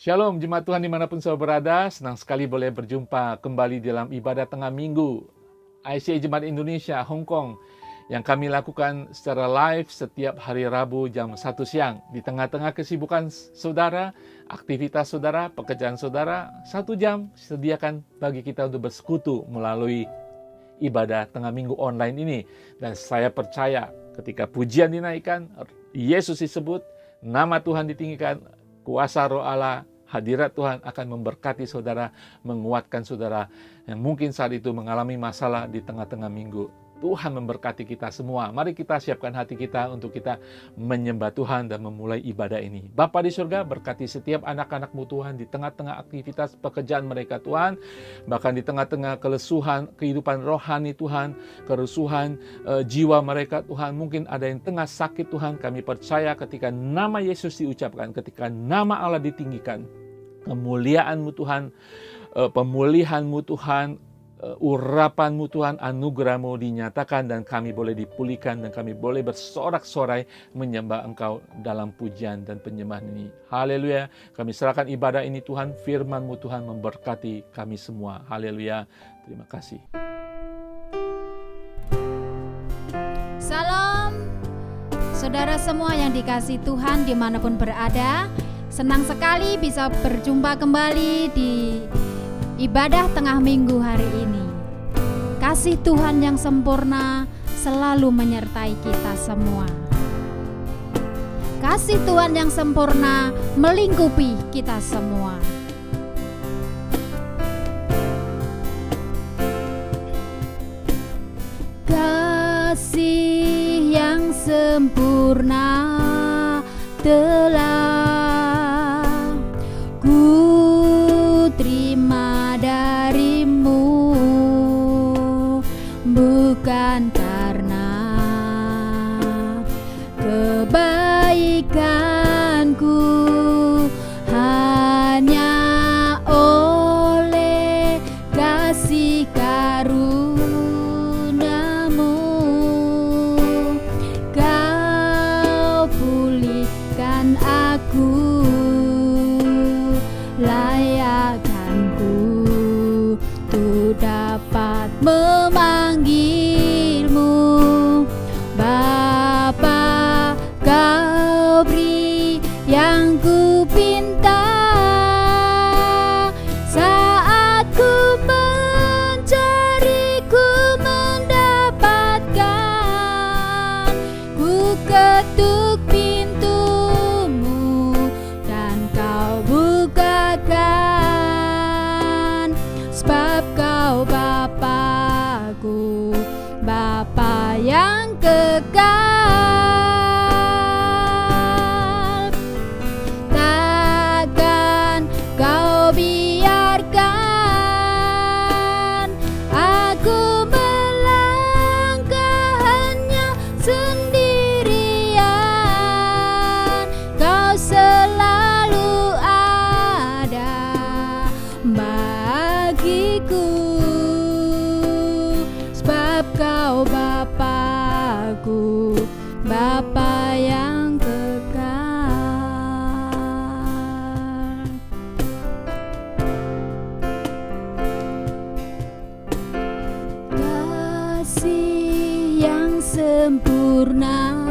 Shalom jemaat Tuhan dimanapun saudara berada, senang sekali boleh berjumpa kembali dalam ibadah tengah minggu ICA Jemaat Indonesia Hong Kong yang kami lakukan secara live setiap hari Rabu jam 1 siang. Di tengah-tengah kesibukan saudara, aktivitas saudara, pekerjaan saudara, 1 jam sediakan bagi kita untuk bersekutu melalui ibadah tengah minggu online ini. Dan saya percaya ketika pujian dinaikkan, Yesus disebut, nama Tuhan ditinggikan, kuasa Roh Allah, hadirat Tuhan akan memberkati saudara, menguatkan saudara yang mungkin saat itu mengalami masalah di tengah-tengah minggu. Tuhan memberkati kita semua. Mari kita siapkan hati kita untuk kita menyembah Tuhan dan memulai ibadah ini. Bapa di surga, berkati setiap anak-anak-Mu Tuhan di tengah-tengah aktivitas pekerjaan mereka Tuhan, bahkan di tengah-tengah kelesuhan kehidupan rohani Tuhan, kerusuhan jiwa mereka Tuhan. Mungkin ada yang tengah sakit Tuhan. Kami percaya ketika nama Yesus diucapkan, ketika nama Allah ditinggikan, kemuliaan-Mu Tuhan, pemulihan-Mu Tuhan, urapan-Mu Tuhan, anugerah-Mu dinyatakan dan kami boleh dipulihkan dan kami boleh bersorak-sorai menyembah Engkau dalam pujian dan penyembahan ini. Haleluya. Kami serahkan ibadah ini Tuhan, firman-Mu Tuhan memberkati kami semua. Haleluya. Terima kasih. Salam saudara semua yang dikasihi Tuhan dimanapun berada. Senang sekali bisa berjumpa kembali di ibadah tengah minggu hari ini. Kasih Tuhan yang sempurna selalu menyertai kita semua. Kasih Tuhan yang sempurna melingkupi kita semua. Kasih yang sempurna telah ku terima darimu, bukan karena kebaikanku, hanya oleh kasih karunia-Mu Kau pulihkan aku, layakkanku untuk dapat memanggil-Mu Bapa. Kau beri yang ku pinta saat ku mencari, ku mendapatkan. Ku ketuk pintu-Mu dan Kau bukakan, sebab Kau Bapa-Ku, Bapa yang kekal. Takkan Kau biarkan aku melangkah hanya sendirian. Kau selalu ada bagiku, sebab Kau Bapa-Ku, Bapa yang kekal. Kasih yang sempurna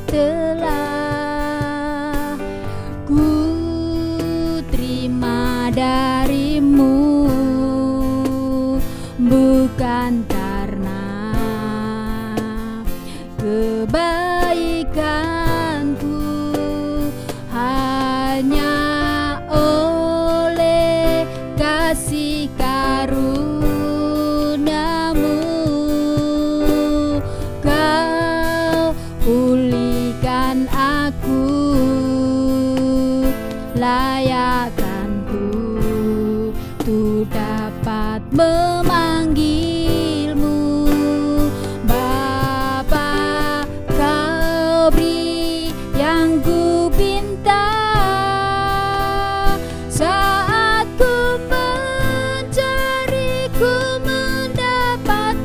telah ku terima darimu, bukan karena kebaikanku, hanya oleh kasih karunia-Mu Kau pulihkan aku, layakkanku untuk dapat memanggil-Mu Bapa. Kau beri yang ku pinta saat ku mencari, ku mendapatkan.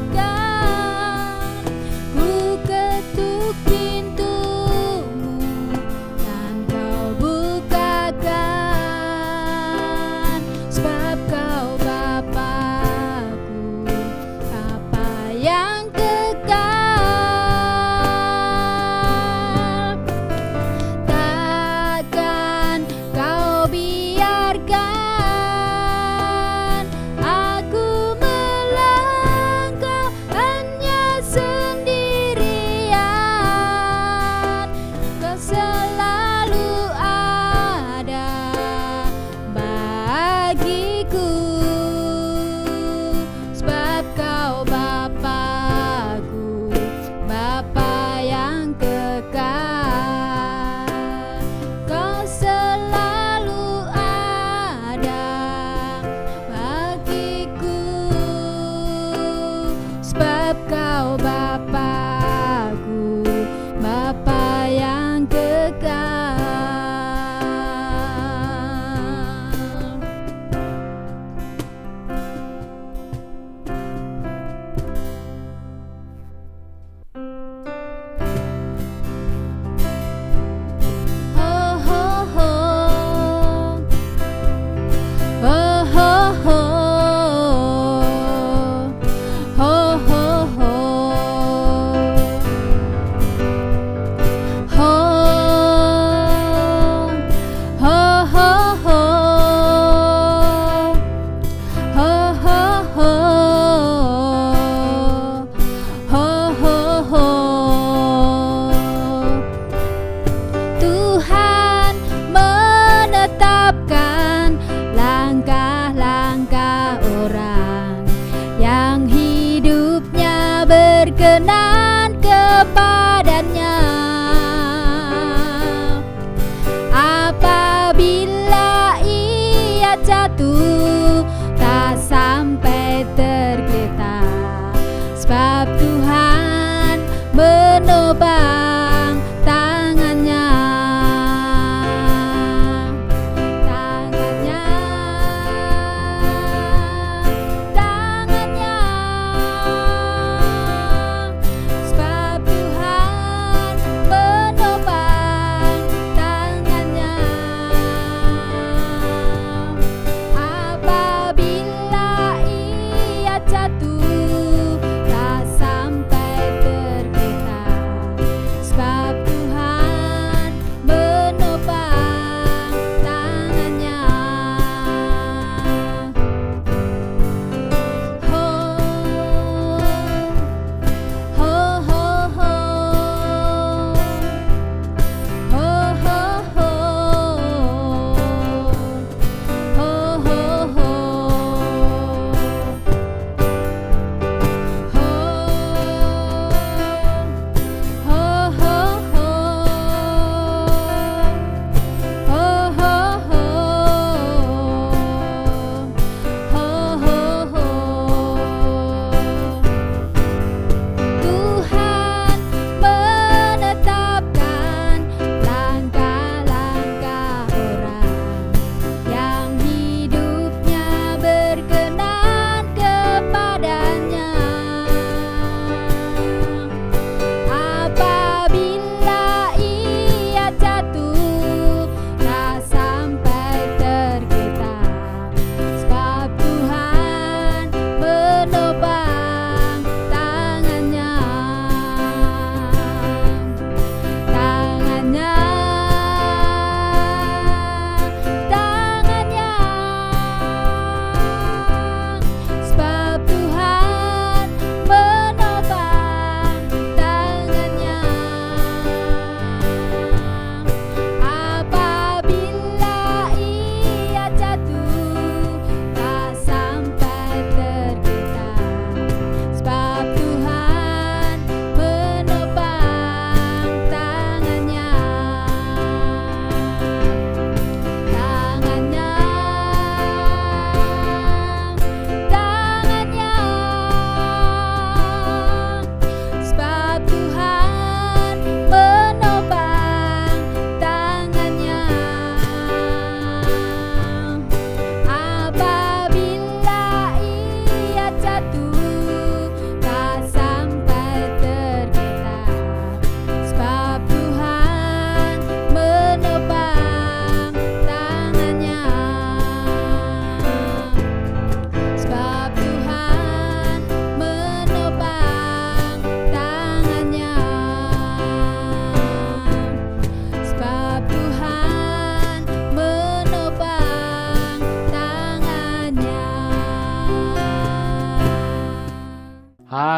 Ku ketuk pintu-Mu dan Kau bukakan.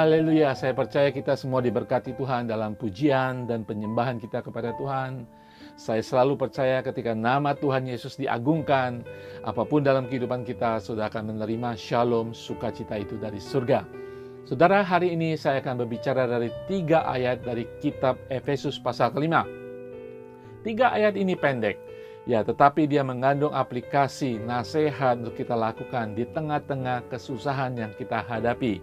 Haleluya, saya percaya kita semua diberkati Tuhan dalam pujian dan penyembahan kita kepada Tuhan. Saya selalu percaya ketika nama Tuhan Yesus diagungkan, apapun dalam kehidupan kita sudah akan menerima shalom, sukacita itu dari surga. Saudara, hari ini saya akan berbicara dari 3 ayat dari kitab Efesus pasal ke-5. 3 ayat ini pendek, ya, tetapi dia mengandung aplikasi, nasihat untuk kita lakukan di tengah-tengah kesusahan yang kita hadapi.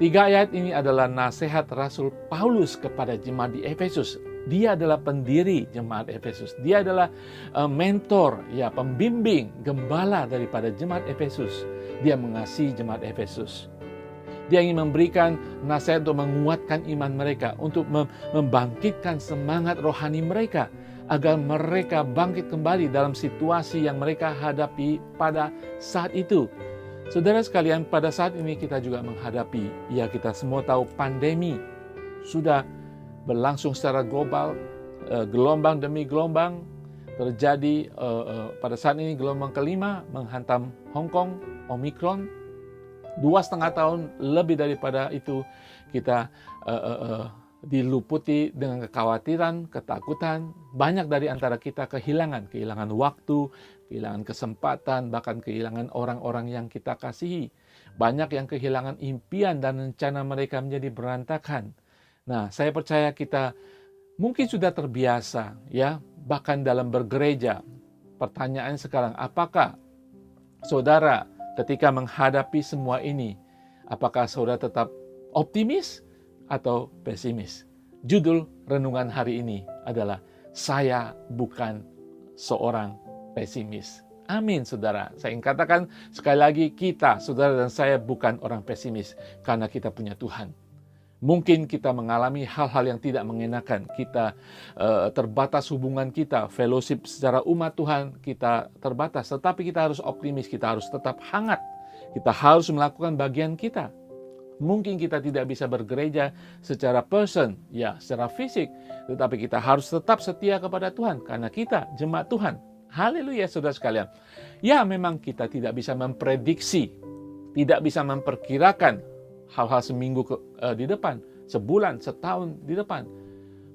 3 ayat ini adalah nasihat Rasul Paulus kepada jemaat di Efesus. Dia adalah pendiri jemaat Efesus. Dia adalah mentor, ya, pembimbing, gembala daripada jemaat Efesus. Dia mengasihi jemaat Efesus. Dia ingin memberikan nasihat untuk menguatkan iman mereka, untuk membangkitkan semangat rohani mereka, agar mereka bangkit kembali dalam situasi yang mereka hadapi pada saat itu. Saudara sekalian, pada saat ini kita juga menghadapi, ya, kita semua tahu pandemi sudah berlangsung secara global, gelombang demi gelombang terjadi. Pada saat ini gelombang kelima menghantam Hong Kong, Omicron. 2,5 tahun lebih daripada itu kita diluputi dengan kekhawatiran, ketakutan. Banyak dari antara kita kehilangan waktu, kehilangan kesempatan, bahkan kehilangan orang-orang yang kita kasihi. Banyak yang kehilangan impian dan rencana mereka menjadi berantakan. Nah, saya percaya kita mungkin sudah terbiasa, ya, bahkan dalam bergereja. Pertanyaan sekarang, apakah saudara ketika menghadapi semua ini, apakah saudara tetap optimis atau pesimis? Judul renungan hari ini adalah Saya Bukan Seorang Pesimis. Amin, saudara. Saya ingin katakan sekali lagi, kita, saudara dan saya, bukan orang pesimis karena kita punya Tuhan. Mungkin kita mengalami hal-hal yang tidak mengenakan. Kita terbatas hubungan kita, fellowship secara umat Tuhan kita terbatas. Tetapi kita harus optimis, kita harus tetap hangat. Kita harus melakukan bagian kita. Mungkin kita tidak bisa bergereja secara person, ya, secara fisik. Tetapi kita harus tetap setia kepada Tuhan karena kita jemaat Tuhan. Haleluya, saudara sekalian. Ya, memang kita tidak bisa memprediksi, tidak bisa memperkirakan hal-hal seminggu di depan, sebulan, setahun di depan.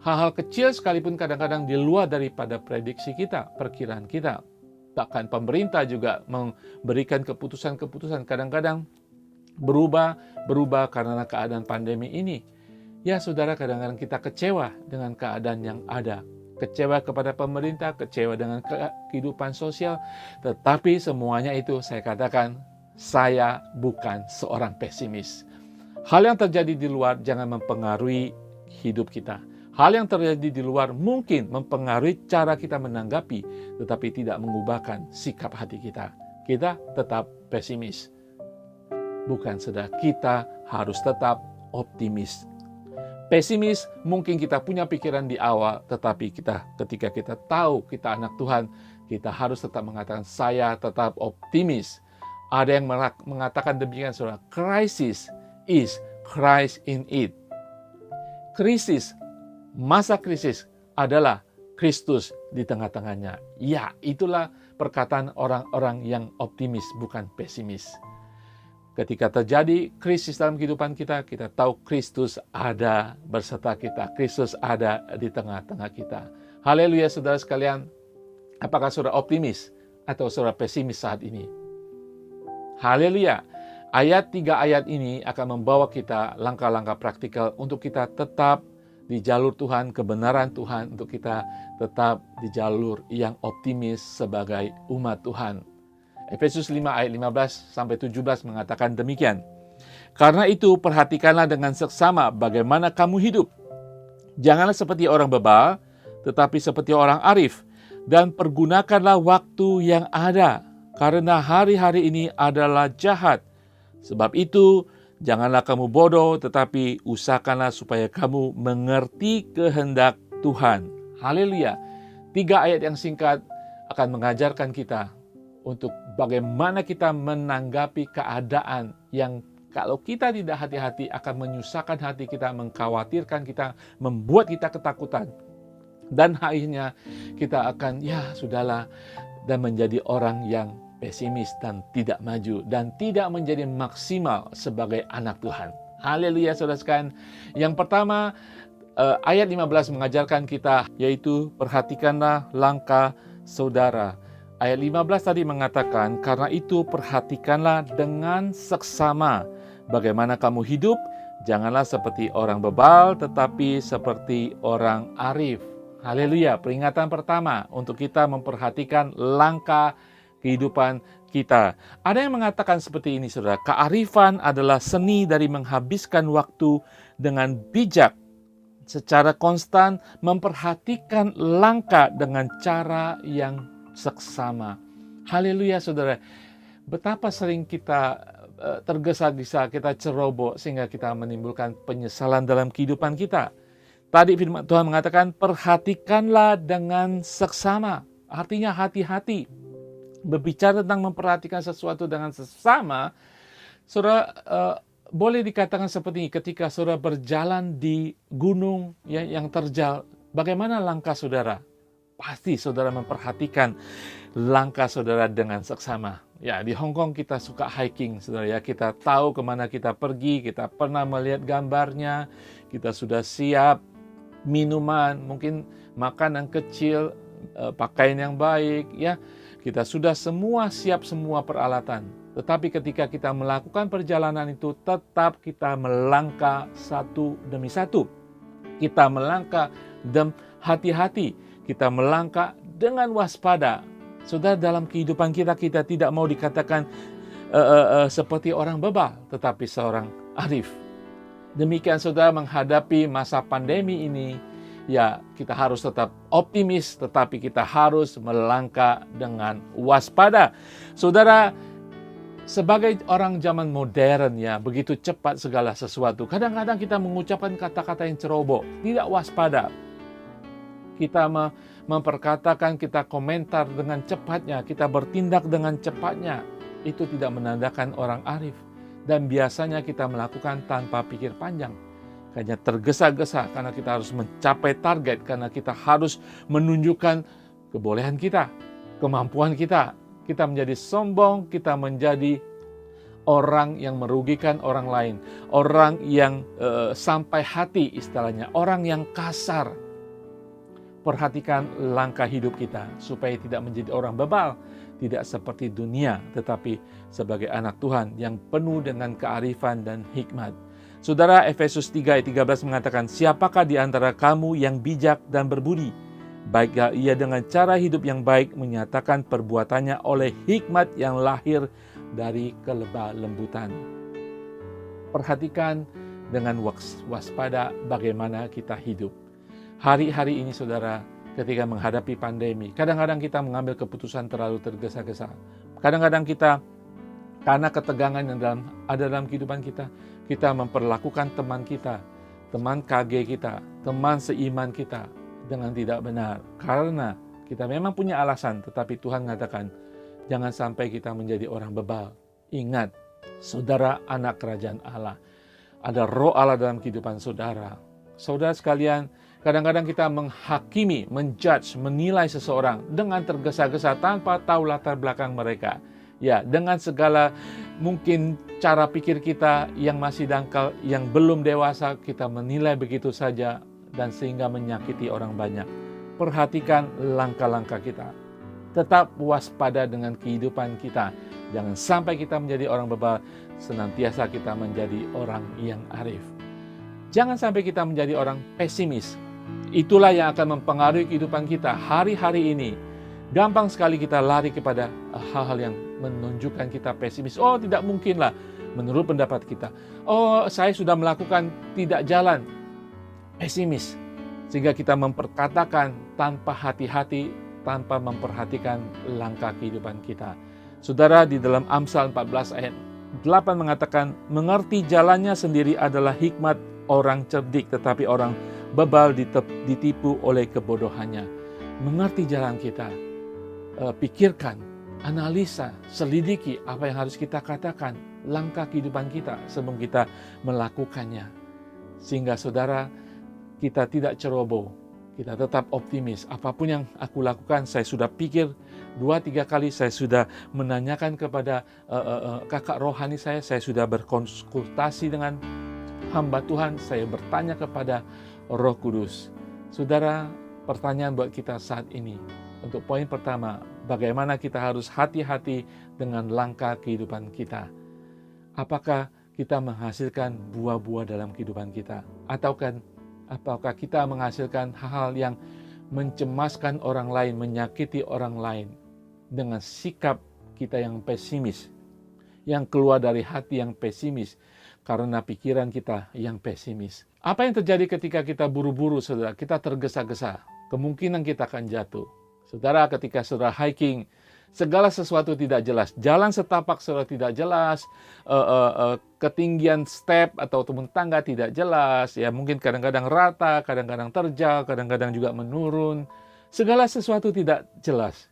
Hal-hal kecil sekalipun kadang-kadang di luar daripada prediksi kita, perkiraan kita. Bahkan pemerintah juga memberikan keputusan-keputusan kadang-kadang berubah karena keadaan pandemi ini. Ya, saudara, kadang-kadang kita kecewa dengan keadaan yang ada. Kecewa kepada pemerintah, kecewa dengan kehidupan sosial. Tetapi semuanya itu saya katakan, saya bukan seorang pesimis. Hal yang terjadi di luar jangan mempengaruhi hidup kita. Hal yang terjadi di luar mungkin mempengaruhi cara kita menanggapi, tetapi tidak mengubahkan sikap hati kita. Kita tetap pesimis. Bukan, saudara, kita harus tetap optimis. Pesimis mungkin kita punya pikiran di awal, tetapi ketika kita tahu kita anak Tuhan, kita harus tetap mengatakan, saya tetap optimis. Ada yang mengatakan demikian, saudara, crisis is Christ in it. Krisis, masa krisis adalah Kristus di tengah-tengahnya. Ya, itulah perkataan orang-orang yang optimis, bukan pesimis. Ketika terjadi krisis dalam kehidupan kita, kita tahu Kristus ada berserta kita. Kristus ada di tengah-tengah kita. Haleluya, saudara sekalian. Apakah saudara optimis atau saudara pesimis saat ini? Haleluya. 3 ayat ini akan membawa kita langkah-langkah praktikal untuk kita tetap di jalur Tuhan, kebenaran Tuhan, untuk kita tetap di jalur yang optimis sebagai umat Tuhan. Efesus 5 ayat 15-17 mengatakan demikian. Karena itu perhatikanlah dengan seksama bagaimana kamu hidup. Janganlah seperti orang bebal, tetapi seperti orang arif. Dan pergunakanlah waktu yang ada, karena hari-hari ini adalah jahat. Sebab itu, janganlah kamu bodoh, tetapi usahakanlah supaya kamu mengerti kehendak Tuhan. Haleluya. 3 ayat yang singkat akan mengajarkan kita untuk bagaimana kita menanggapi keadaan yang kalau kita tidak hati-hati akan menyusahkan hati kita, mengkhawatirkan kita, membuat kita ketakutan. Dan akhirnya kita akan, ya sudahlah, dan menjadi orang yang pesimis dan tidak maju dan tidak menjadi maksimal sebagai anak Tuhan. Haleluya, saudara sekalian. Yang pertama, ayat 15 mengajarkan kita, yaitu perhatikanlah langkah saudara. Ayat 15 tadi mengatakan, karena itu perhatikanlah dengan seksama bagaimana kamu hidup, janganlah seperti orang bebal, tetapi seperti orang arif. Haleluya, peringatan pertama untuk kita memperhatikan langkah kehidupan kita. Ada yang mengatakan seperti ini, saudara, kearifan adalah seni dari menghabiskan waktu dengan bijak, secara konstan memperhatikan langkah dengan cara yang seksama. Haleluya, saudara. Betapa sering kita tergesa-gesa, kita ceroboh sehingga kita menimbulkan penyesalan dalam kehidupan kita. Tadi firman Tuhan mengatakan, perhatikanlah dengan seksama. Artinya hati-hati. Berbicara tentang memperhatikan sesuatu dengan sesama, saudara, boleh dikatakan seperti ini, ketika saudara berjalan di gunung yang terjal, bagaimana langkah saudara? Pasti saudara memperhatikan langkah saudara dengan seksama. Ya, di Hong Kong kita suka hiking, saudara ya. Kita tahu kemana kita pergi, kita pernah melihat gambarnya, kita sudah siap minuman, mungkin makanan kecil, pakaian yang baik, ya. Kita sudah semua siap semua peralatan. Tetapi ketika kita melakukan perjalanan itu, tetap kita melangkah satu demi satu. Kita melangkah hati-hati. Kita melangkah dengan waspada. Saudara, dalam kehidupan kita tidak mau dikatakan seperti orang bebal, tetapi seorang arif. Demikian saudara, menghadapi masa pandemi ini, ya, kita harus tetap optimis, tetapi kita harus melangkah dengan waspada. Saudara, sebagai orang zaman modern, ya, begitu cepat segala sesuatu. Kadang-kadang kita mengucapkan kata-kata yang ceroboh, tidak waspada. Kita memperkatakan, kita komentar dengan cepatnya, kita bertindak dengan cepatnya. Itu tidak menandakan orang arif. Dan biasanya kita melakukan tanpa pikir panjang. Hanya tergesa-gesa karena kita harus mencapai target, karena kita harus menunjukkan kebolehan kita, kemampuan kita. Kita menjadi sombong, kita menjadi orang yang merugikan orang lain, orang yang sampai hati istilahnya, orang yang kasar. Perhatikan langkah hidup kita supaya tidak menjadi orang bebal, tidak seperti dunia, tetapi sebagai anak Tuhan yang penuh dengan kearifan dan hikmat. Saudara, Efesus 3 ayat 13 mengatakan, siapakah di antara kamu yang bijak dan berbudi? Baiklah ia dengan cara hidup yang baik menyatakan perbuatannya oleh hikmat yang lahir dari kelembutan. Perhatikan dengan waspada bagaimana kita hidup. Hari-hari ini saudara, ketika menghadapi pandemi, kadang-kadang kita mengambil keputusan terlalu tergesa-gesa. Kadang-kadang kita, karena ketegangan yang ada dalam kehidupan kita, kita memperlakukan teman kita, teman KG kita, teman seiman kita dengan tidak benar. Karena kita memang punya alasan, tetapi Tuhan mengatakan, jangan sampai kita menjadi orang bebal. Ingat, saudara anak kerajaan Allah. Ada roh Allah dalam kehidupan saudara. Saudara sekalian, kadang-kadang kita menghakimi, menjudge, menilai seseorang dengan tergesa-gesa tanpa tahu latar belakang mereka. Ya, dengan segala mungkin cara pikir kita yang masih dangkal, yang belum dewasa, kita menilai begitu saja dan sehingga menyakiti orang banyak. Perhatikan langkah-langkah kita. Tetap waspada dengan kehidupan kita. Jangan sampai kita menjadi orang bebal, senantiasa kita menjadi orang yang arif. Jangan sampai kita menjadi orang pesimis. Itulah yang akan mempengaruhi kehidupan kita hari-hari ini. Gampang sekali kita lari kepada hal-hal yang menunjukkan kita pesimis. Oh, tidak mungkinlah menurut pendapat kita. Oh, saya sudah melakukan tidak jalan. Pesimis. Sehingga kita memperkatakan tanpa hati-hati, tanpa memperhatikan langkah kehidupan kita. Saudara, di dalam Amsal 14 ayat 8 mengatakan, mengerti jalannya sendiri adalah hikmat orang cerdik, tetapi orang bebal ditipu oleh kebodohannya. Mengerti jalan kita, pikirkan, analisa, selidiki apa yang harus kita katakan, langkah kehidupan kita sebelum kita melakukannya. Sehingga saudara, kita tidak ceroboh, kita tetap optimis. Apapun yang aku lakukan, saya sudah pikir 2-3 kali, saya sudah menanyakan kepada kakak rohani saya sudah berkonsultasi dengan hamba Tuhan, saya bertanya kepada Roh Kudus. Saudara, pertanyaan buat kita saat ini. Untuk poin pertama, bagaimana kita harus hati-hati dengan langkah kehidupan kita. Apakah kita menghasilkan buah-buah dalam kehidupan kita? Apakah kita menghasilkan hal-hal yang mencemaskan orang lain, menyakiti orang lain dengan sikap kita yang pesimis, yang keluar dari hati yang pesimis karena pikiran kita yang pesimis? Apa yang terjadi ketika kita buru-buru, saudara? Kita tergesa-gesa, kemungkinan kita akan jatuh. Saudara, ketika saudara hiking, segala sesuatu tidak jelas. Jalan setapak saudara tidak jelas, ketinggian step atau turun tangga tidak jelas. Ya, mungkin kadang-kadang rata, kadang-kadang terjal, kadang-kadang juga menurun. Segala sesuatu tidak jelas.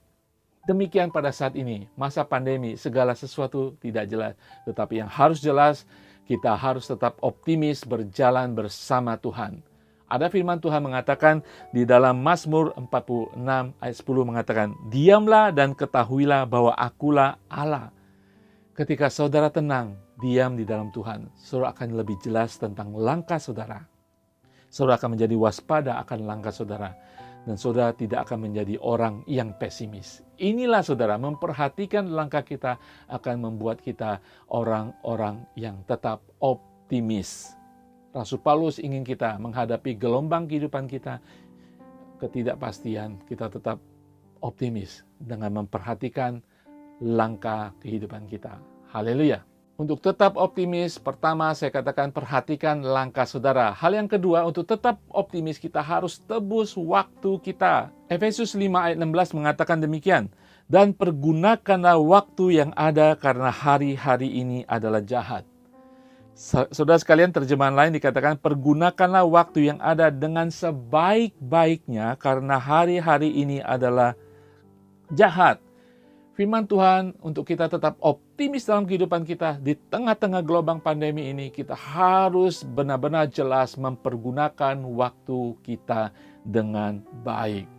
Demikian pada saat ini, masa pandemi, segala sesuatu tidak jelas. Tetapi yang harus jelas, kita harus tetap optimis berjalan bersama Tuhan. Ada firman Tuhan mengatakan di dalam Mazmur 46 ayat 10 mengatakan, diamlah dan ketahuilah bahwa akulah Allah. Ketika saudara tenang, diam di dalam Tuhan, saudara akan lebih jelas tentang langkah saudara. Saudara akan menjadi waspada akan langkah saudara. Dan saudara tidak akan menjadi orang yang pesimis. Inilah saudara, memperhatikan langkah kita akan membuat kita orang-orang yang tetap optimis. Rasul Paulus ingin kita menghadapi gelombang kehidupan kita, ketidakpastian, kita tetap optimis dengan memperhatikan langkah kehidupan kita. Haleluya. Untuk tetap optimis, pertama saya katakan perhatikan langkah saudara. Hal yang kedua, untuk tetap optimis kita harus tebus waktu kita. Efesus 5 ayat 16 mengatakan demikian. Dan pergunakanlah waktu yang ada karena hari-hari ini adalah jahat. Saudara sekalian, terjemahan lain dikatakan, pergunakanlah waktu yang ada dengan sebaik-baiknya karena hari-hari ini adalah jahat. Firman Tuhan untuk kita tetap optimis dalam kehidupan kita di tengah-tengah gelombang pandemi ini, kita harus benar-benar jelas mempergunakan waktu kita dengan baik.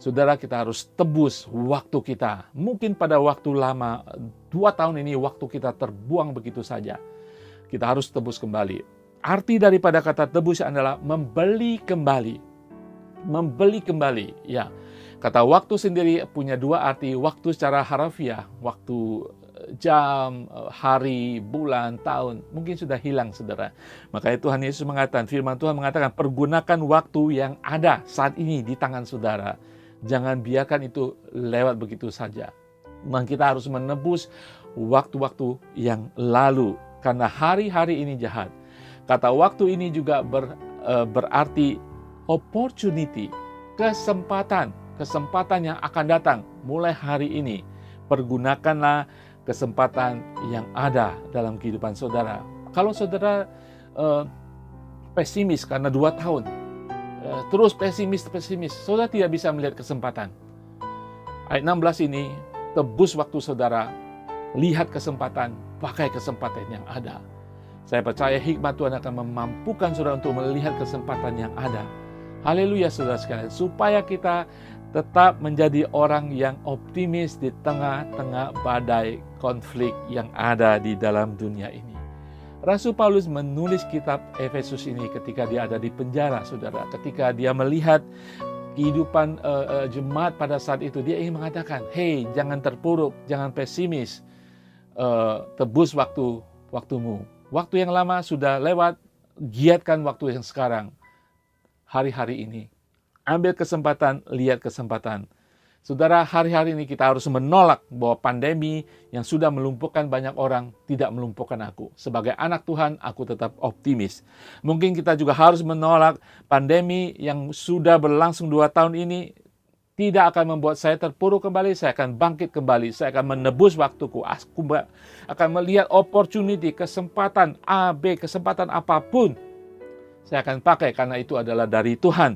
Saudara, kita harus tebus waktu kita. Mungkin pada waktu lama, 2 tahun ini waktu kita terbuang begitu saja. Kita harus tebus kembali. Arti daripada kata tebus adalah membeli kembali. Membeli kembali, ya. Kata waktu sendiri punya 2 arti. Waktu secara harafiah, waktu jam, hari, bulan, tahun, mungkin sudah hilang, saudara. Makanya Tuhan Yesus mengatakan, firman Tuhan mengatakan, pergunakan waktu yang ada saat ini di tangan saudara. Jangan biarkan itu lewat begitu saja. Memang kita harus menebus waktu-waktu yang lalu. Karena hari-hari ini jahat. Kata waktu ini juga berarti opportunity, kesempatan yang akan datang mulai hari ini. Pergunakanlah kesempatan yang ada dalam kehidupan saudara. Kalau saudara pesimis karena 2 tahun, terus pesimis, saudara tidak bisa melihat kesempatan. Ayat 16 ini, tebus waktu saudara, lihat kesempatan, pakai kesempatan yang ada. Saya percaya hikmat Tuhan akan memampukan saudara untuk melihat kesempatan yang ada. Haleluya saudara sekalian, supaya kita tetap menjadi orang yang optimis di tengah-tengah badai konflik yang ada di dalam dunia ini. Rasul Paulus menulis kitab Efesus ini ketika dia ada di penjara, saudara. Ketika dia melihat kehidupan jemaat pada saat itu, dia ingin mengatakan, hey, jangan terpuruk, jangan pesimis. Tebus waktumu. Waktu yang lama sudah lewat, giatkan waktu yang sekarang. Hari-hari ini. Ambil kesempatan, lihat kesempatan. Saudara, hari-hari ini kita harus menolak bahwa pandemi yang sudah melumpuhkan banyak orang tidak melumpuhkan aku. Sebagai anak Tuhan, aku tetap optimis. Mungkin kita juga harus menolak pandemi yang sudah berlangsung 2 tahun ini tidak akan membuat saya terpuruk kembali, saya akan bangkit kembali, saya akan menebus waktuku, aku akan melihat opportunity, kesempatan A, B, kesempatan apapun, saya akan pakai karena itu adalah dari Tuhan.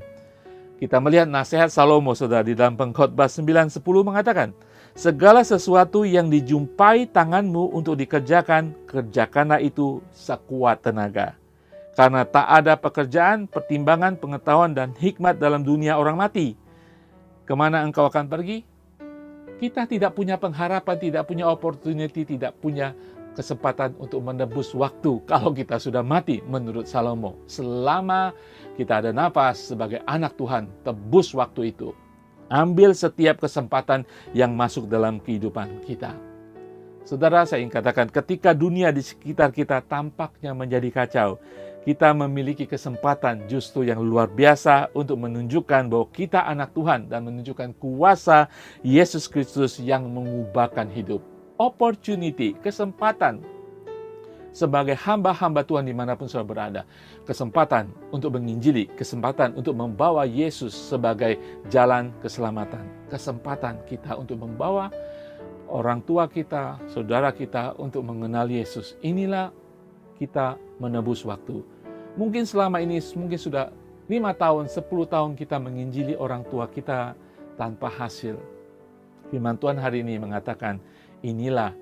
Kita melihat nasihat Salomo, saudara, di dalam Pengkhotbah 9:10 mengatakan, segala sesuatu yang dijumpai tanganmu untuk dikerjakan, kerjakanlah itu sekuat tenaga. Karena tak ada pekerjaan, pertimbangan, pengetahuan, dan hikmat dalam dunia orang mati. Kemana engkau akan pergi? Kita tidak punya pengharapan, tidak punya opportunity, tidak punya kesempatan untuk menebus waktu kalau kita sudah mati menurut Salomo. Selama kita ada nafas sebagai anak Tuhan, tebus waktu itu. Ambil setiap kesempatan yang masuk dalam kehidupan kita. Saudara, saya ingin katakan, ketika dunia di sekitar kita tampaknya menjadi kacau, kita memiliki kesempatan justru yang luar biasa untuk menunjukkan bahwa kita anak Tuhan dan menunjukkan kuasa Yesus Kristus yang mengubahkan hidup. Opportunity, kesempatan sebagai hamba-hamba Tuhan dimanapun saudara berada. Kesempatan untuk menginjili, kesempatan untuk membawa Yesus sebagai jalan keselamatan. Kesempatan kita untuk membawa orang tua kita, saudara kita untuk mengenal Yesus. Inilah kita menebus waktu. Mungkin selama ini, mungkin sudah 5 tahun, 10 tahun kita menginjili orang tua kita tanpa hasil. Firman Tuhan hari ini mengatakan, inilah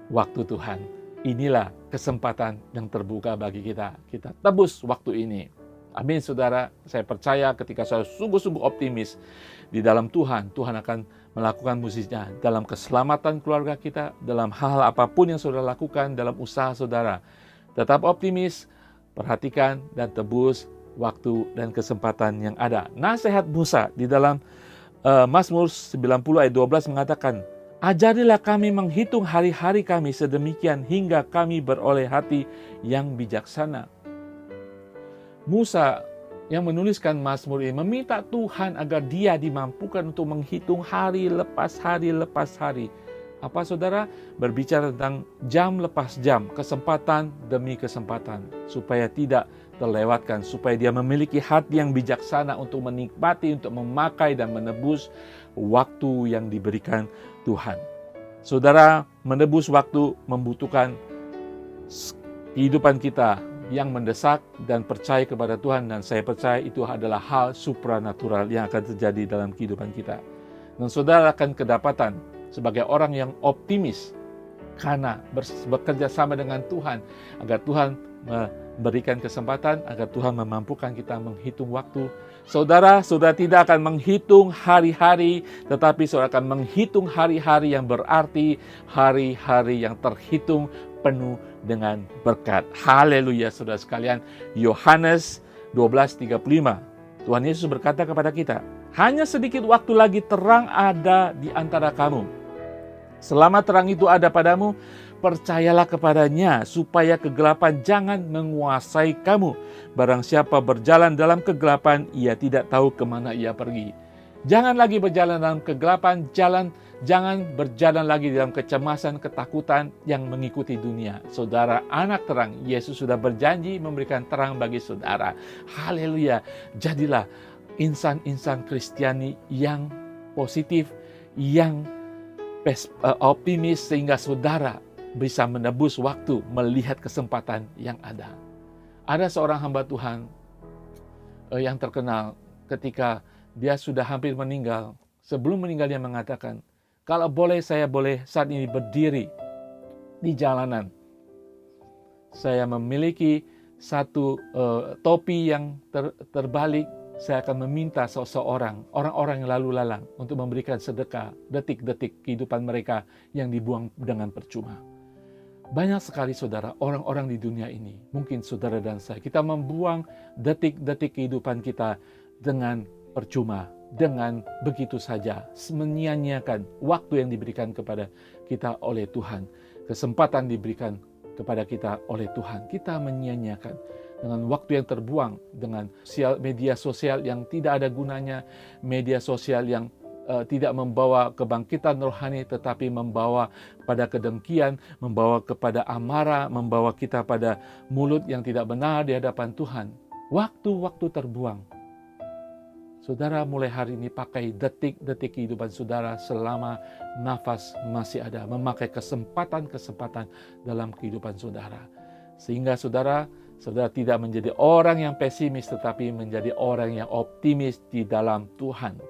waktu Tuhan. Inilah kesempatan yang terbuka bagi kita. Kita tebus waktu ini. Amin, saudara. Saya percaya ketika saya sungguh-sungguh optimis di dalam Tuhan, Tuhan akan melakukan mujizatnya dalam keselamatan keluarga kita, dalam hal apapun yang saudara lakukan, dalam usaha saudara. Tetap optimis, perhatikan dan tebus waktu dan kesempatan yang ada. Nasihat Musa di dalam Mazmur 90 ayat 12 mengatakan, ajarilah kami menghitung hari-hari kami sedemikian hingga kami beroleh hati yang bijaksana. Musa yang menuliskan Mazmur ini meminta Tuhan agar dia dimampukan untuk menghitung hari lepas hari lepas hari. Apa saudara? Berbicara tentang jam lepas jam, kesempatan demi kesempatan, supaya tidak terlewatkan, supaya dia memiliki hati yang bijaksana untuk menikmati, untuk memakai dan menebus waktu yang diberikan Tuhan. Saudara, menebus waktu membutuhkan kehidupan kita yang mendesak dan percaya kepada Tuhan, dan saya percaya itu adalah hal supranatural yang akan terjadi dalam kehidupan kita. Dan saudara akan kedapatan sebagai orang yang optimis karena bekerja sama dengan Tuhan, agar Tuhan memberikan kesempatan, agar Tuhan memampukan kita menghitung waktu. Saudara tidak akan menghitung hari-hari, tetapi saudara akan menghitung hari-hari yang berarti, hari-hari yang terhitung penuh dengan berkat. Haleluya, saudara sekalian. Yohanes 12:35. Tuhan Yesus berkata kepada kita, hanya sedikit waktu lagi terang ada di antara kamu. Selama terang itu ada padamu, percayalah kepadanya, supaya kegelapan jangan menguasai kamu. Barang siapa berjalan dalam kegelapan, ia tidak tahu kemana ia pergi. Jangan lagi berjalan dalam kegelapan, jangan berjalan lagi dalam kecemasan, ketakutan yang mengikuti dunia. Saudara anak terang, Yesus sudah berjanji memberikan terang bagi saudara. Haleluya, jadilah insan-insan Kristiani yang positif, yang optimis, sehingga saudara bisa menebus waktu melihat kesempatan yang ada. Ada seorang hamba Tuhan yang terkenal ketika dia sudah hampir meninggal. Sebelum meninggal dia mengatakan, kalau boleh saya boleh saat ini berdiri di jalanan. Saya memiliki satu topi yang terbalik. Saya akan meminta seseorang, orang-orang yang lalu lalang untuk memberikan sedekah detik-detik kehidupan mereka yang dibuang dengan percuma. Banyak sekali saudara, orang-orang di dunia ini, mungkin saudara dan saya, kita membuang detik-detik kehidupan kita dengan percuma, dengan begitu saja, menyia-nyiakan waktu yang diberikan kepada kita oleh Tuhan, kesempatan diberikan kepada kita oleh Tuhan. Kita menyia-nyiakan dengan waktu yang terbuang, dengan media sosial yang tidak ada gunanya, media sosial yang tidak membawa kebangkitan rohani, tetapi membawa pada kedengkian, membawa kepada amarah, membawa kita pada mulut yang tidak benar di hadapan Tuhan. Waktu-waktu terbuang. Saudara mulai hari ini pakai detik-detik kehidupan saudara selama nafas masih ada. Memakai kesempatan-kesempatan dalam kehidupan saudara. Sehingga saudara tidak menjadi orang yang pesimis, tetapi menjadi orang yang optimis di dalam Tuhan.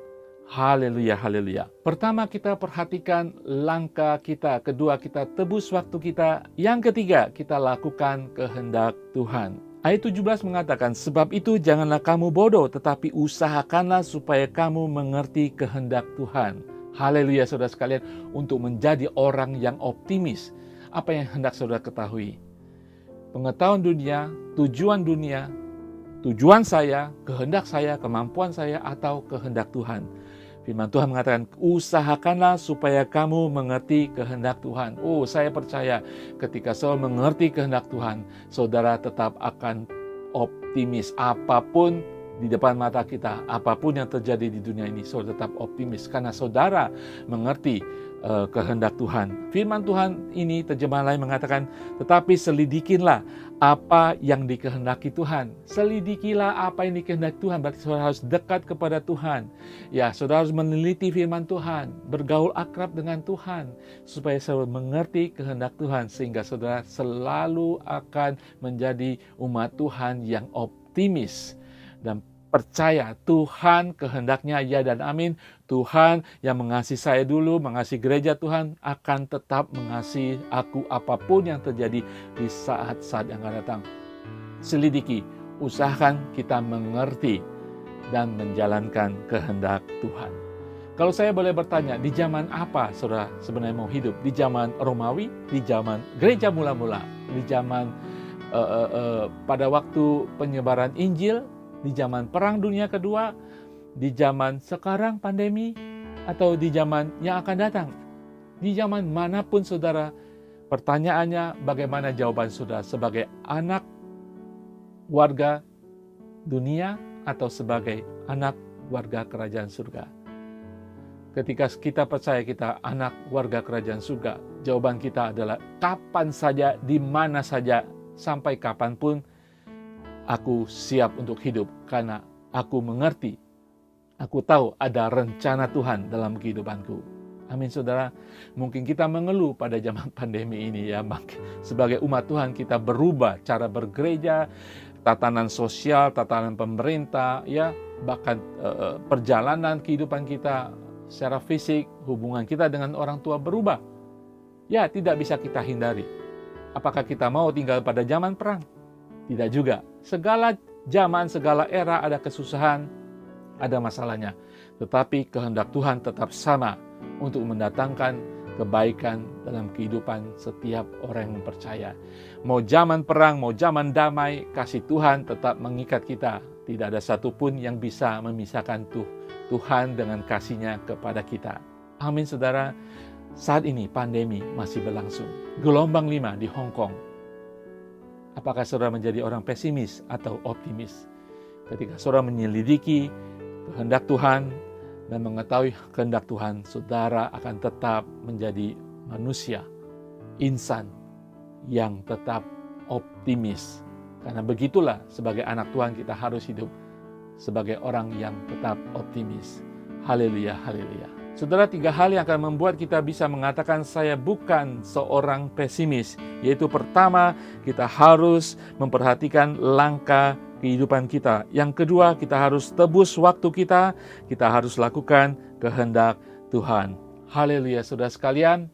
Haleluya, haleluya. Pertama, kita perhatikan langkah kita. Kedua, kita tebus waktu kita. Yang ketiga, kita lakukan kehendak Tuhan. Ayat 17 mengatakan, sebab itu janganlah kamu bodoh, tetapi usahakanlah supaya kamu mengerti kehendak Tuhan. Haleluya, saudara sekalian, untuk menjadi orang yang optimis. Apa yang hendak saudara ketahui? Pengetahuan dunia, tujuan saya, kehendak saya, kemampuan saya, atau kehendak Tuhan. Firman Tuhan mengatakan, usahakanlah supaya kamu mengerti kehendak Tuhan. Oh, saya percaya ketika saudara mengerti kehendak Tuhan, saudara tetap akan optimis. Apapun di depan mata kita, apapun yang terjadi di dunia ini, saudara tetap optimis. Karena saudara mengerti kehendak Tuhan. Firman Tuhan ini terjemahan lain mengatakan, tetapi selidikilah apa yang dikehendaki Tuhan. Selidikilah apa yang dikehendaki Tuhan, berarti saudara harus dekat kepada Tuhan. Ya, saudara harus meneliti firman Tuhan, bergaul akrab dengan Tuhan, supaya saudara mengerti kehendak Tuhan, sehingga saudara selalu akan menjadi umat Tuhan yang optimis dan percaya Tuhan kehendaknya ya dan amin. Tuhan yang mengasihi saya dulu, mengasihi gereja Tuhan, akan tetap mengasihi aku apapun yang terjadi di saat-saat yang akan datang. Selidiki, usahakan kita mengerti dan menjalankan kehendak Tuhan. Kalau saya boleh bertanya, di zaman apa saudara sebenarnya mau hidup? Di zaman Romawi, di zaman gereja mula-mula, di zaman pada waktu penyebaran Injil, di zaman Perang Dunia Kedua, di zaman sekarang pandemi, atau di zaman yang akan datang. Di zaman manapun saudara, pertanyaannya bagaimana jawaban saudara sebagai anak warga dunia atau sebagai anak warga kerajaan surga. Ketika kita percaya kita anak warga kerajaan surga, jawaban kita adalah kapan saja, di mana saja, sampai kapanpun, aku siap untuk hidup karena aku mengerti, aku tahu ada rencana Tuhan dalam kehidupanku. Amin saudara. Mungkin kita mengeluh pada zaman pandemi ini ya, sebagai umat Tuhan kita berubah cara bergereja, tatanan sosial, tatanan pemerintah, ya bahkan perjalanan kehidupan kita secara fisik, hubungan kita dengan orang tua berubah. Ya, tidak bisa kita hindari. Apakah kita mau tinggal pada zaman perang? Tidak juga. Segala zaman, segala era ada kesusahan, ada masalahnya. Tetapi kehendak Tuhan tetap sama untuk mendatangkan kebaikan dalam kehidupan setiap orang yang percaya. Mau zaman perang, mau zaman damai, kasih Tuhan tetap mengikat kita. Tidak ada satupun yang bisa memisahkan Tuhan dengan kasih-Nya kepada kita. Amin saudara. Saat ini pandemi masih berlangsung. Gelombang 5 di Hong Kong. Apakah saudara menjadi orang pesimis atau optimis? Ketika saudara menyelidiki kehendak Tuhan dan mengetahui kehendak Tuhan, saudara akan tetap menjadi manusia, insan yang tetap optimis. Karena begitulah sebagai anak Tuhan kita harus hidup sebagai orang yang tetap optimis. Haleluya, haleluya. Saudara, 3 hal yang akan membuat kita bisa mengatakan saya bukan seorang pesimis. Yaitu pertama, kita harus memperhatikan langkah kehidupan kita. Yang kedua, kita harus tebus waktu kita harus lakukan kehendak Tuhan. Haleluya, saudara sekalian.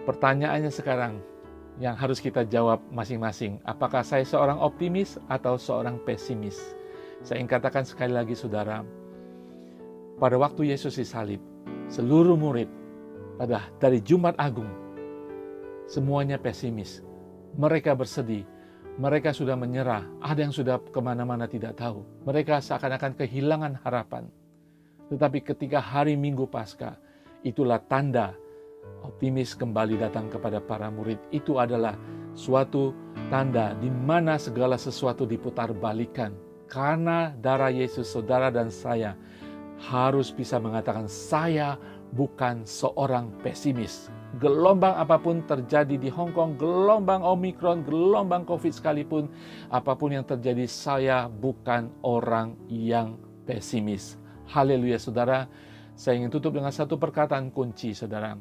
Pertanyaannya sekarang yang harus kita jawab masing-masing. Apakah saya seorang optimis atau seorang pesimis? Saya ingin katakan sekali lagi saudara, pada waktu Yesus disalib, seluruh murid dari Jumat Agung, semuanya pesimis. Mereka bersedih, mereka sudah menyerah, ada yang sudah kemana-mana tidak tahu. Mereka seakan-akan kehilangan harapan. Tetapi ketika hari Minggu Paskah, itulah tanda optimis kembali datang kepada para murid. Itu adalah suatu tanda di mana segala sesuatu diputar balikan. Karena darah Yesus, saudara dan saya harus bisa mengatakan saya bukan seorang pesimis. Gelombang apapun terjadi di Hong Kong, gelombang Omikron, gelombang COVID sekalipun, apapun yang terjadi, saya bukan orang yang pesimis. Haleluya saudara. Saya ingin tutup dengan satu perkataan kunci saudara.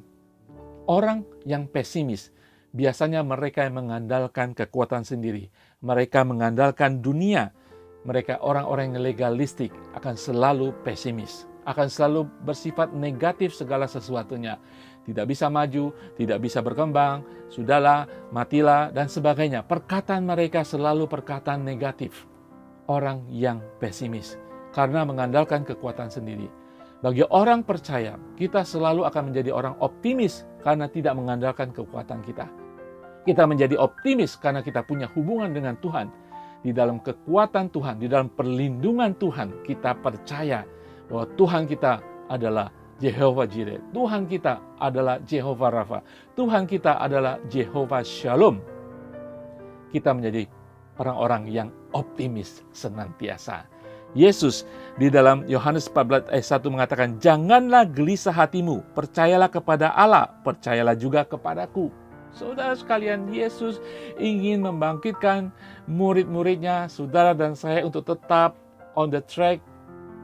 Orang yang pesimis, biasanya mereka yang mengandalkan kekuatan sendiri. Mereka mengandalkan dunia. Mereka orang-orang yang legalistik akan selalu pesimis, akan selalu bersifat negatif segala sesuatunya. Tidak bisa maju, tidak bisa berkembang, sudahlah, matilah, dan sebagainya. Perkataan mereka selalu perkataan negatif. Orang yang pesimis, karena mengandalkan kekuatan sendiri. Bagi orang percaya, kita selalu akan menjadi orang optimis karena tidak mengandalkan kekuatan kita. Kita menjadi optimis karena kita punya hubungan dengan Tuhan. Di dalam kekuatan Tuhan, di dalam perlindungan Tuhan, kita percaya bahwa Tuhan kita adalah Jehovah Jireh. Tuhan kita adalah Jehovah Rafa. Tuhan kita adalah Jehovah Shalom. Kita menjadi orang-orang yang optimis senantiasa. Yesus di dalam Yohanes 14 ayat 1 mengatakan, janganlah gelisah hatimu, percayalah kepada Allah, percayalah juga kepadaku. Saudara sekalian, Yesus ingin membangkitkan murid-muridnya, saudara dan saya, untuk tetap on the track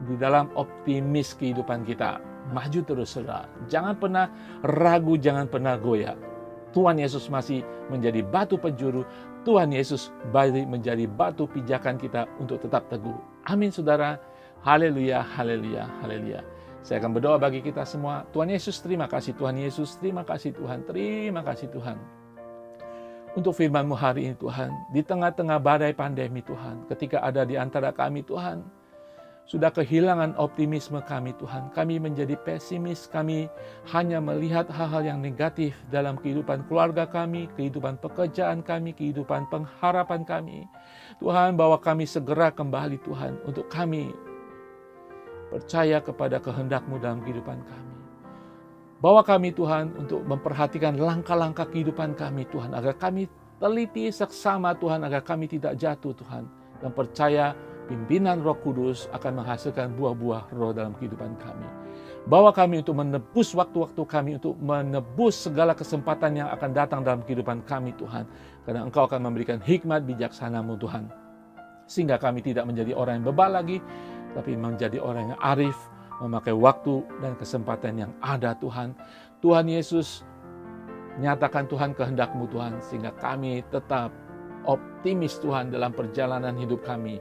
di dalam optimis kehidupan kita. Maju terus, saudara. Jangan pernah ragu, jangan pernah goyah. Tuhan Yesus masih menjadi batu penjuru. Tuhan Yesus menjadi batu pijakan kita untuk tetap teguh. Amin, saudara. Haleluya, haleluya, haleluya. Saya akan berdoa bagi kita semua. Tuhan Yesus, terima kasih. Tuhan Yesus, terima kasih Tuhan. Terima kasih Tuhan. Untuk firman-Mu hari ini Tuhan. Di tengah-tengah badai pandemi Tuhan. Ketika ada di antara kami Tuhan. Sudah kehilangan optimisme kami Tuhan. Kami menjadi pesimis. Kami hanya melihat hal-hal yang negatif dalam kehidupan keluarga kami. Kehidupan pekerjaan kami. Kehidupan pengharapan kami. Tuhan, bawa kami segera kembali Tuhan. Untuk kami percaya kepada kehendak-Mu dalam kehidupan kami. Bawa kami Tuhan untuk memperhatikan langkah-langkah kehidupan kami Tuhan. Agar kami teliti seksama Tuhan. Agar kami tidak jatuh Tuhan. Dan percaya pimpinan Roh Kudus akan menghasilkan buah-buah roh dalam kehidupan kami. Bawa kami untuk menebus waktu-waktu kami. Untuk menebus segala kesempatan yang akan datang dalam kehidupan kami Tuhan. Karena Engkau akan memberikan hikmat bijaksana-Mu Tuhan. Sehingga kami tidak menjadi orang yang bebal lagi. Tapi menjadi orang yang arif, memakai waktu dan kesempatan yang ada Tuhan. Tuhan Yesus, nyatakan Tuhan kehendak-Mu Tuhan, sehingga kami tetap optimis Tuhan dalam perjalanan hidup kami.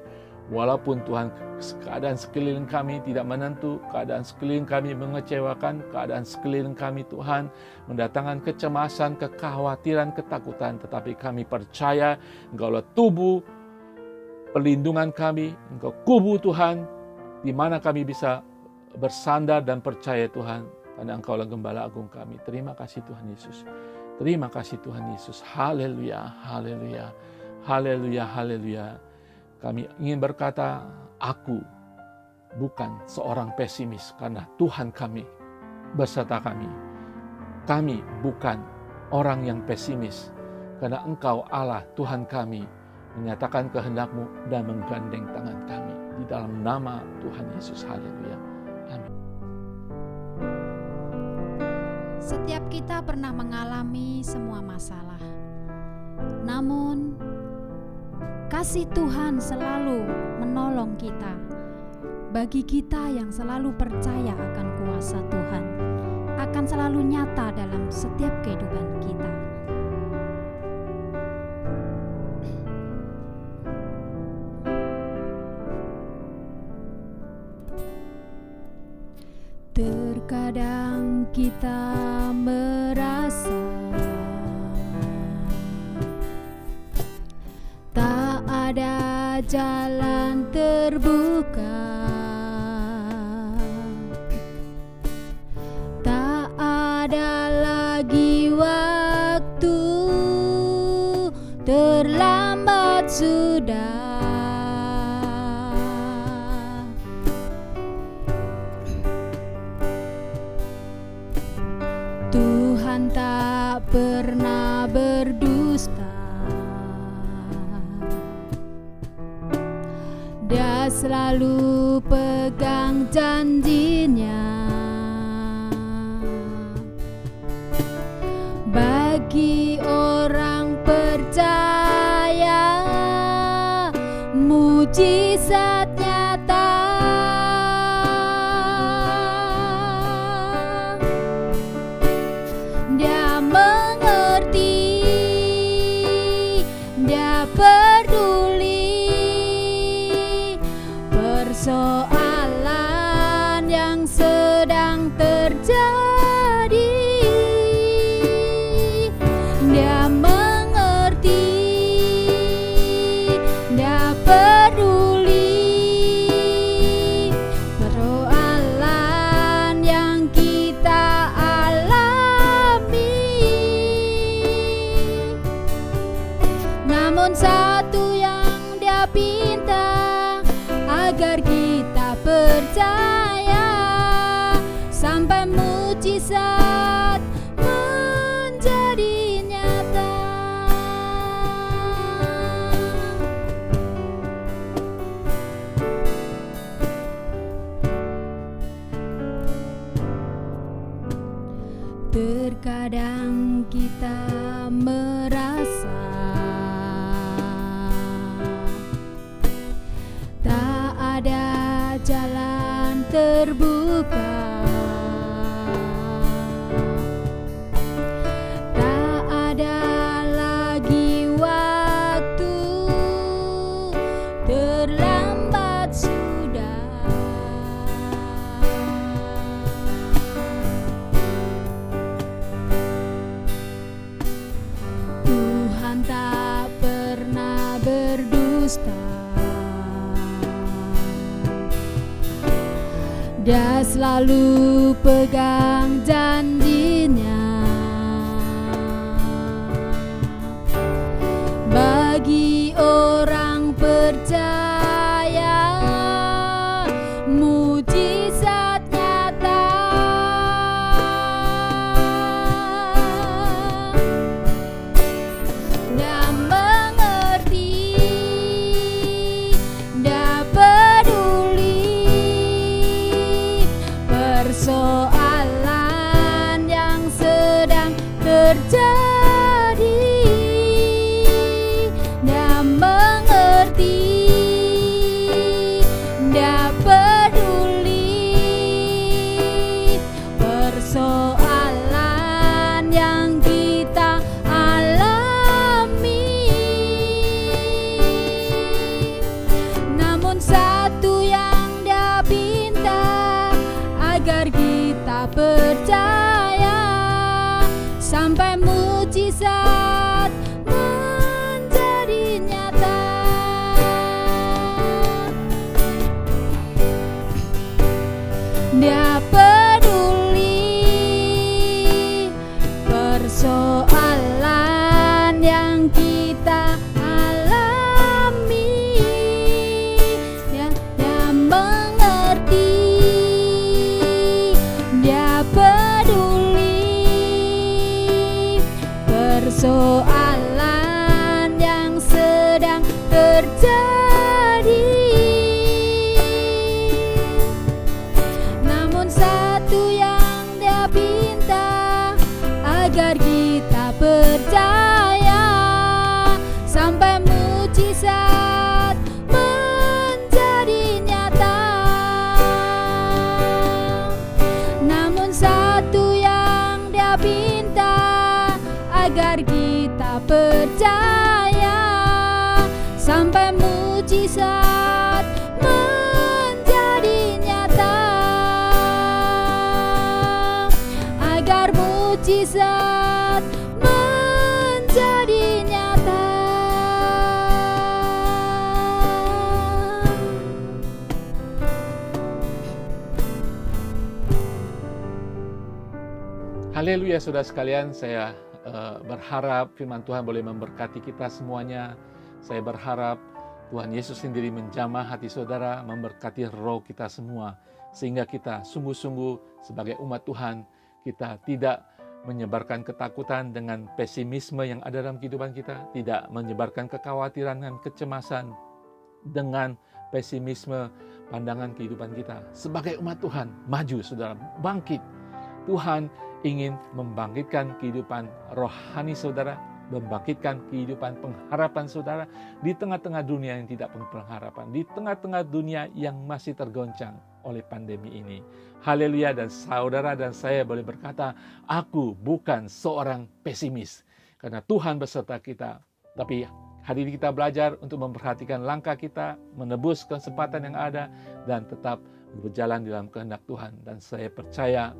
Walaupun Tuhan keadaan sekeliling kami tidak menentu, keadaan sekeliling kami mengecewakan, keadaan sekeliling kami Tuhan mendatangkan kecemasan, kekhawatiran, ketakutan. Tetapi kami percaya Engkaulah tubuh perlindungan kami, Engkau kubu Tuhan, di mana kami bisa bersandar dan percaya Tuhan, karena Engkaulah Gembala Agung kami. Terima kasih Tuhan Yesus. Terima kasih Tuhan Yesus. Haleluya, haleluya, haleluya, haleluya. Kami ingin berkata, aku bukan seorang pesimis, karena Tuhan kami beserta kami. Kami bukan orang yang pesimis, karena Engkau Allah Tuhan kami menyatakan kehendak-Mu dan menggandeng tangan kami. Di dalam nama Tuhan Yesus. Haleluya. Amin. Setiap kita pernah mengalami semua masalah. Namun, kasih Tuhan selalu menolong kita. Bagi kita yang selalu percaya akan kuasa Tuhan, akan selalu nyata dalam setiap kehidupan kita. Terkadang kita merasa tak ada jalan terbuka, tak ada lagi waktu, terlambat sudah. Tuhan tak pernah berdusta. Dia selalu pegang janjinya. Bagi orang percaya, mujizat nyata. Dia mengerti, dia peduli persoalan Terkadang kita merasa tak ada jalan terbuka, tak ada lagi waktu, terlambat sudah. Tuhan tak pernah berdusta, Dia selalu pegang janjinya. Bagi orang percaya, mujizat nyata. Dia mengerti, Dia peduli persoalan yang sedang terjadi. Dia mengerti, Dia peduli persoalan yang kita alami. Namun satu yang Dia pinta, agar kita percaya sampai mujizat menjadi nyata. Dia peduli persoalan yang kita alami. Dia mengerti, Dia peduli persoalan yang sedang terjadi. Namun satu yang Dia pinta, agar kita percaya sampai mujizat menjadi nyata. Namun satu yang Dia pinta, agar kita percaya sampai mujizat menjadi nyata. Agar mujizat menjadi nyata. Haleluya saudara sekalian, saya berharap firman Tuhan boleh memberkati kita semuanya. Saya berharap Tuhan Yesus sendiri menjamah hati saudara, memberkati roh kita semua, sehingga kita sungguh-sungguh sebagai umat Tuhan, kita tidak menyebarkan ketakutan dengan pesimisme yang ada dalam kehidupan kita, tidak menyebarkan kekhawatiran dan kecemasan dengan pesimisme pandangan kehidupan kita. Sebagai umat Tuhan, maju saudara, bangkit. Tuhan ingin membangkitkan kehidupan rohani saudara, membangkitkan kehidupan pengharapan saudara di tengah-tengah dunia yang tidak punya pengharapan, di tengah-tengah dunia yang masih tergoncang oleh pandemi ini. Haleluya, dan saudara dan saya boleh berkata, aku bukan seorang pesimis, karena Tuhan beserta kita. Tapi hari ini kita belajar untuk memperhatikan langkah kita, menebus kesempatan yang ada, dan tetap berjalan dalam kehendak Tuhan. Dan saya percaya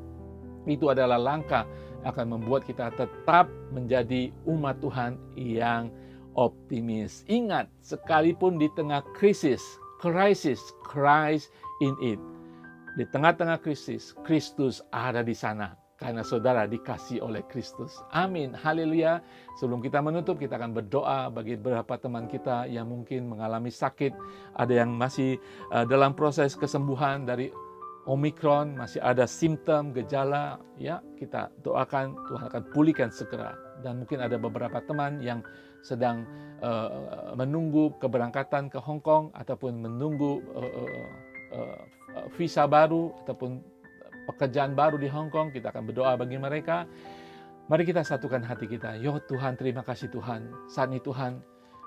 itu adalah langkah akan membuat kita tetap menjadi umat Tuhan yang optimis. Ingat, sekalipun di tengah krisis, Christ in it. Di tengah-tengah krisis, Kristus ada di sana. Karena saudara dikasih oleh Kristus. Amin. Haleluya. Sebelum kita menutup, kita akan berdoa bagi beberapa teman kita yang mungkin mengalami sakit. Ada yang masih dalam proses kesembuhan dari Omikron, masih ada simptom, gejala, ya kita doakan Tuhan akan pulihkan segera. Dan mungkin ada beberapa teman yang sedang menunggu keberangkatan ke Hong Kong ataupun menunggu visa baru ataupun pekerjaan baru di Hong Kong, kita akan berdoa bagi mereka. Mari kita satukan hati kita. Yo Tuhan, terima kasih Tuhan. Saat ini Tuhan,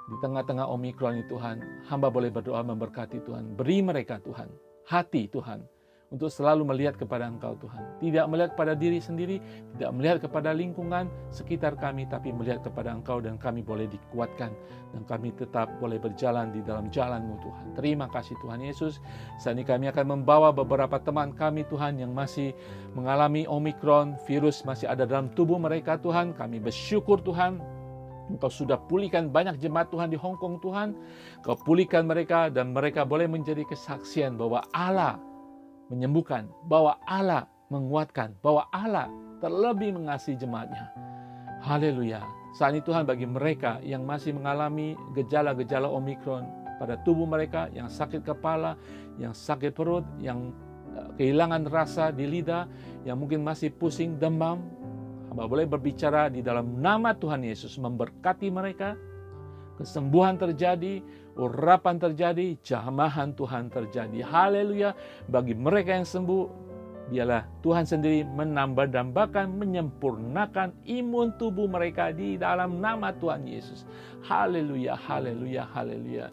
di tengah-tengah Omikron ini Tuhan, hamba boleh berdoa memberkati Tuhan. Beri mereka Tuhan, hati Tuhan, untuk selalu melihat kepada Engkau Tuhan. Tidak melihat kepada diri sendiri, tidak melihat kepada lingkungan sekitar kami, tapi melihat kepada Engkau dan kami boleh dikuatkan. Dan kami tetap boleh berjalan di dalam jalan-Mu Tuhan. Terima kasih Tuhan Yesus. Saat ini kami akan membawa beberapa teman kami Tuhan yang masih mengalami Omikron, virus masih ada dalam tubuh mereka Tuhan. Kami bersyukur Tuhan, Engkau sudah pulihkan banyak jemaat Tuhan di Hong Kong Tuhan. Kau pulihkan mereka dan mereka boleh menjadi kesaksian bahwa Allah menyembuhkan, bahwa Allah menguatkan, bahwa Allah terlebih mengasihi jemaatnya. Haleluya. Saat ini Tuhan, bagi mereka yang masih mengalami gejala-gejala Omikron pada tubuh mereka, yang sakit kepala, yang sakit perut, yang kehilangan rasa di lidah, yang mungkin masih pusing, demam, hamba boleh berbicara di dalam nama Tuhan Yesus, memberkati mereka. Kesembuhan terjadi, urapan terjadi, jamahan Tuhan terjadi. Haleluya. Bagi mereka yang sembuh, biarlah Tuhan sendiri menambah-dambakan, menyempurnakan imun tubuh mereka di dalam nama Tuhan Yesus. Haleluya, haleluya, haleluya.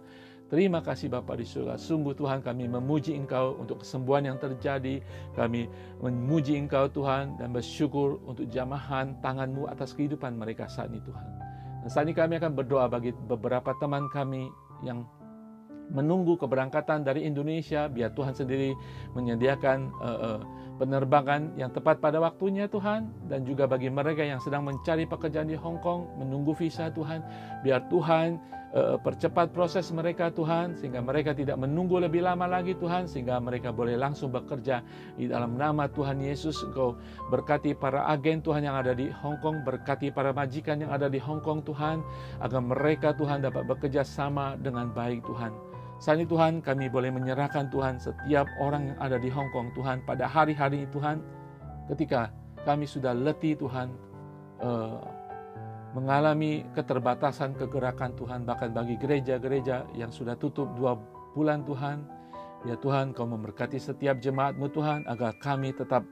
Terima kasih Bapa di surga. Sungguh Tuhan, kami memuji Engkau untuk kesembuhan yang terjadi. Kami memuji Engkau Tuhan dan bersyukur untuk jamahan tangan-Mu atas kehidupan mereka saat ini Tuhan. Dan saat ini kami akan berdoa bagi beberapa teman kami yang menunggu keberangkatan dari Indonesia. Biar Tuhan sendiri menyediakan penerbangan yang tepat pada waktunya Tuhan. Dan juga bagi mereka yang sedang mencari pekerjaan di Hong Kong, menunggu visa Tuhan. Biar Tuhan percepat proses mereka Tuhan, sehingga mereka tidak menunggu lebih lama lagi Tuhan, sehingga mereka boleh langsung bekerja di dalam nama Tuhan Yesus. Engkau berkati para agen Tuhan yang ada di Hong Kong, berkati para majikan yang ada di Hong Kong Tuhan, agar mereka Tuhan dapat bekerja sama dengan baik Tuhan. Saat ini Tuhan, kami boleh menyerahkan Tuhan setiap orang yang ada di Hong Kong Tuhan pada hari-hari ini Tuhan, ketika kami sudah letih Tuhan, mengalami keterbatasan kegerakan Tuhan, bahkan bagi gereja-gereja yang sudah tutup 2 bulan Tuhan. Ya Tuhan, Kau memberkati setiap jemaat-Mu Tuhan, agar kami tetap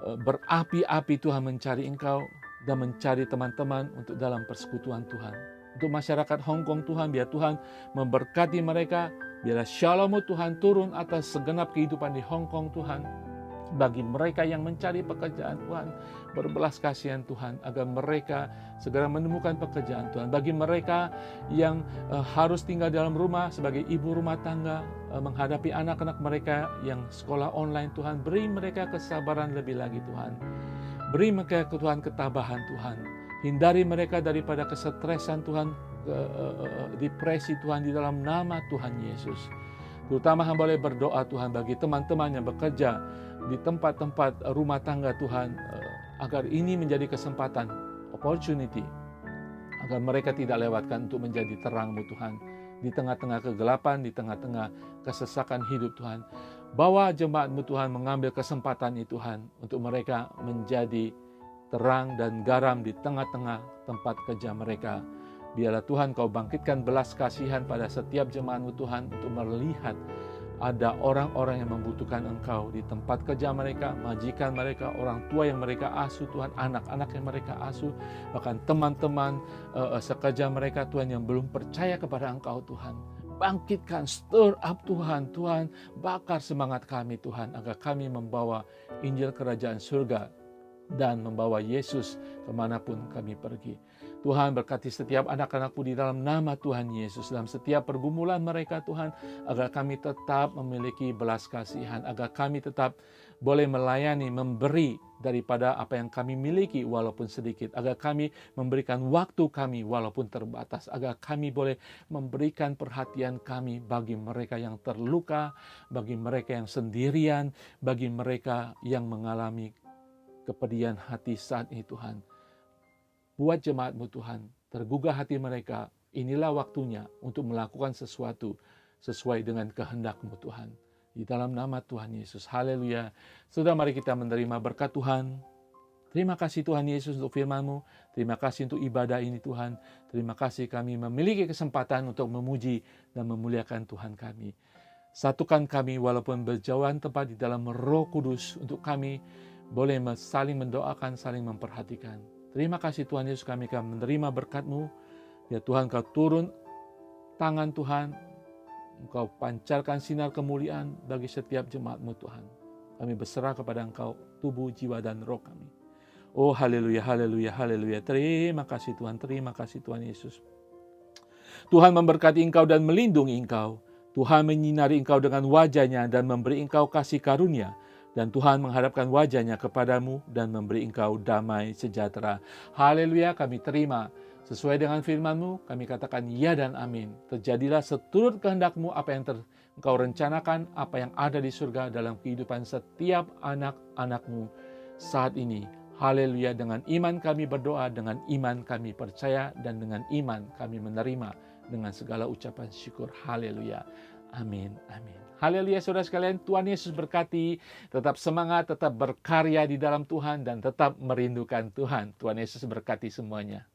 berapi-api Tuhan mencari Engkau dan mencari teman-teman untuk dalam persekutuan Tuhan. Untuk masyarakat Hong Kong Tuhan, biar Tuhan memberkati mereka, biarlah shalom-Mu Tuhan turun atas segenap kehidupan di Hong Kong Tuhan. Bagi mereka yang mencari pekerjaan Tuhan, berbelas kasihan Tuhan, agar mereka segera menemukan pekerjaan Tuhan. Bagi mereka yang harus tinggal dalam rumah sebagai ibu rumah tangga, menghadapi anak-anak mereka yang sekolah online Tuhan, beri mereka kesabaran lebih lagi Tuhan. Beri mereka Tuhan ketabahan Tuhan. Hindari mereka daripada kesetresan Tuhan, depresi Tuhan, di dalam nama Tuhan Yesus. Terutama hamba boleh berdoa Tuhan bagi teman-teman yang bekerja di tempat-tempat rumah tangga Tuhan, agar ini menjadi kesempatan, opportunity, agar mereka tidak lewatkan untuk menjadi terang-Mu Tuhan. Di tengah-tengah kegelapan, di tengah-tengah kesesakan hidup Tuhan. Bawa jemaat-Mu Tuhan mengambil kesempatan itu Tuhan, untuk mereka menjadi terang dan garam di tengah-tengah tempat kerja mereka. Biarlah Tuhan Kau bangkitkan belas kasihan pada setiap jemaat-Mu Tuhan, untuk melihat ada orang-orang yang membutuhkan Engkau di tempat kerja mereka, majikan mereka, orang tua yang mereka asuh Tuhan, anak-anak yang mereka asuh, bahkan teman-teman sekerja mereka Tuhan yang belum percaya kepada Engkau Tuhan. Bangkitkan, stir up Tuhan, Tuhan bakar semangat kami Tuhan, agar kami membawa Injil Kerajaan Surga dan membawa Yesus kemanapun kami pergi. Tuhan berkati setiap anak-anak-Mu di dalam nama Tuhan Yesus, dalam setiap pergumulan mereka Tuhan, agar kami tetap memiliki belas kasihan, agar kami tetap boleh melayani, memberi daripada apa yang kami miliki walaupun sedikit, agar kami memberikan waktu kami walaupun terbatas, agar kami boleh memberikan perhatian kami bagi mereka yang terluka, bagi mereka yang sendirian, bagi mereka yang mengalami kepedihan hati saat ini Tuhan. Buat jemaat-Mu Tuhan, tergugah hati mereka, inilah waktunya untuk melakukan sesuatu sesuai dengan kehendak-Mu Tuhan. Di dalam nama Tuhan Yesus, haleluya. Saudara, mari kita menerima berkat Tuhan. Terima kasih Tuhan Yesus untuk firman-Mu. Terima kasih untuk ibadah ini Tuhan. Terima kasih kami memiliki kesempatan untuk memuji dan memuliakan Tuhan kami. Satukan kami walaupun berjauhan tempat di dalam Roh Kudus untuk kami boleh saling mendoakan, saling memperhatikan. Terima kasih Tuhan Yesus, kami akan menerima berkat-Mu. Ya Tuhan, Kau turun tangan Tuhan, Engkau pancarkan sinar kemuliaan bagi setiap jemaat-Mu Tuhan. Kami berserah kepada Engkau, tubuh, jiwa, dan roh kami. Oh haleluya, haleluya, haleluya. Terima kasih Tuhan, terima kasih Tuhan Yesus. Tuhan memberkati engkau dan melindungi engkau. Tuhan menyinari engkau dengan wajah-Nya dan memberi engkau kasih karunia. Dan Tuhan menghadapkan wajah-Nya kepadamu dan memberi engkau damai sejahtera. Haleluya, kami terima. Sesuai dengan firman-Mu, kami katakan ya dan amin. Terjadilah seturut kehendak-Mu apa yang Engkau rencanakan, apa yang ada di surga dalam kehidupan setiap anak-anak-Mu saat ini. Haleluya, dengan iman kami berdoa, dengan iman kami percaya, dan dengan iman kami menerima dengan segala ucapan syukur. Haleluya. Amin. Amin. Haleluya saudara sekalian, Tuhan Yesus berkati. Tetap semangat, tetap berkarya di dalam Tuhan, dan tetap merindukan Tuhan. Tuhan Yesus berkati semuanya.